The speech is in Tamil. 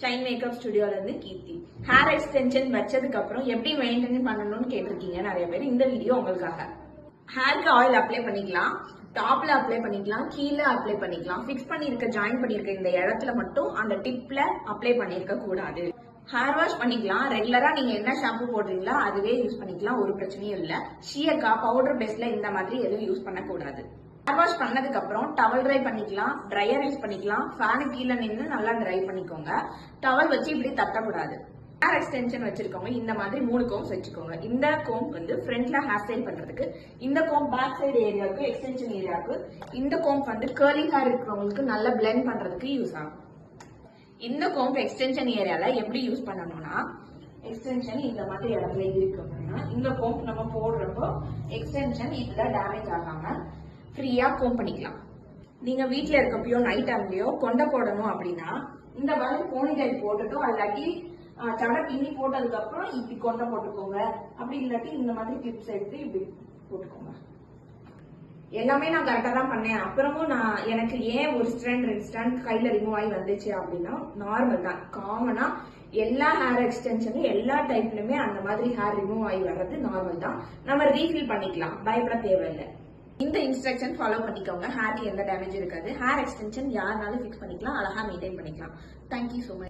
ஷைன் மேக்கப் ஸ்டுடியோல இருந்து கீர்த்தி. ஹேர் எக்ஸ்டென்ஷன் வச்சதுக்கு அப்புறம் எப்படி மெயின்டைன் பண்ணணும்னு கேட்டிருக்கீங்க நிறைய பேர். இந்த வீடியோ உங்களுக்காக. ஹேருக்கு ஆயில் அப்ளை பண்ணிக்கலாம், டாப்ல அப்ளை பண்ணிக்கலாம், கீழே அப்ளை பண்ணிக்கலாம். ஃபிக்ஸ் பண்ணிருக்க ஜாயின் பண்ணிருக்க இந்த இடத்துல மட்டும் அந்த டிப்ல அப்ளை பண்ணிருக்க கூடாது. ஹேர் வாஷ் பண்ணிக்கலாம். ரெகுலரா நீங்க என்ன ஷாம்பு போடுறீங்களோ அதுவே யூஸ் பண்ணிக்கலாம், ஒரு பிரச்சனையும் இல்ல. ஷியக்கா பவுடர் பேஸ்ல இந்த மாதிரி எதுவும் யூஸ் பண்ணக்கூடாது. ஹேர் வாஷ் பண்ணதுக்கு அப்புறம் டவல் ட்ரை பண்ணிக்கலாம், ட்ரையர் யூஸ் பண்ணிக்கலாம். ஃபேனு கீழே நின்று நல்லா ட்ரை பண்ணிக்கோங்க. டவல் வச்சு இப்படி தட்டக்கூடாது. ஹேர் எக்ஸ்டென்ஷன் வச்சிருக்கோங்க இந்த மாதிரி 3 கோம்ஸ் வச்சுக்கோங்க. இந்த கோம் வந்து ஃப்ரண்ட்ல ஹேர் ஸ்டைல் பண்றதுக்கு, இந்த கோம் பேக் சைடு ஏரியாவுக்கு, எக்ஸ்டென்ஷன் ஏரியாவுக்கு, இந்த கோம் வந்து கர்லி ஹேர் இருக்கிறவங்களுக்கு நல்லா பிளெண்ட் பண்றதுக்கு யூஸ் ஆகும். இந்த கோம்ப் எக்ஸ்டென்ஷன் ஏரியால எப்படி யூஸ் பண்ணணும்னா, எக்ஸ்டென்ஷன் இந்த மாதிரி இடத்துல இருக்கு அப்படின்னா இந்த கோம்ப் நம்ம போடுறப்போ எக்ஸ்டென்ஷன் இதுல டேமேஜ் ஆகாம ஃப்ரீயா கோம் பண்ணிக்கலாம். நீங்க வீட்டுல இருக்கப்பயோ நைட் டைம்லயோ கொண்டை போடணும் அப்படின்னா இந்த மாதிரி போனிடைல் போட்டுட்டோ, இல்லாட்டி சடை பின்னி போட்டதுக்கு அப்புறம் இப்படி கொண்டை போட்டுக்கோங்க. அப்படி இல்லாட்டி இந்த மாதிரி கிளிப்ஸ் எடுத்து இப்படி போட்டுக்கோங்க. எல்லாமே நான் கரெக்டா தான் பண்ணேன். அப்புறமும் எனக்கு ஏன் ஒரு ஸ்ட்ராண்ட் 2 ஸ்ட்ராண்ட் கையில ரிமூவ் ஆகி வந்துச்சு அப்படின்னா நார்மல் தான். காமனா எல்லா ஹேர் எக்ஸ்டென்ஷனும் எல்லா டைப்லயுமே அந்த மாதிரி ஹேர் ரிமூவ் ஆகி வர்றது நார்மல் தான். நம்ம ரீஃபில் பண்ணிக்கலாம், பயப்பட தேவையில்லை. இந்த இன்ஸ்ட்ரக்ஷன் ஃபாலோ பண்ணிக்கோங்க. ஹேருக்கு எந்த டேமேஜ் இருக்காது. ஹேர் எக்ஸ்டென்ஷன் யாருனாலும் ஃபிக்ஸ் பண்ணிக்கலாம், அழகா மெயின்டைன் பண்ணிக்கலாம். Thank you so much.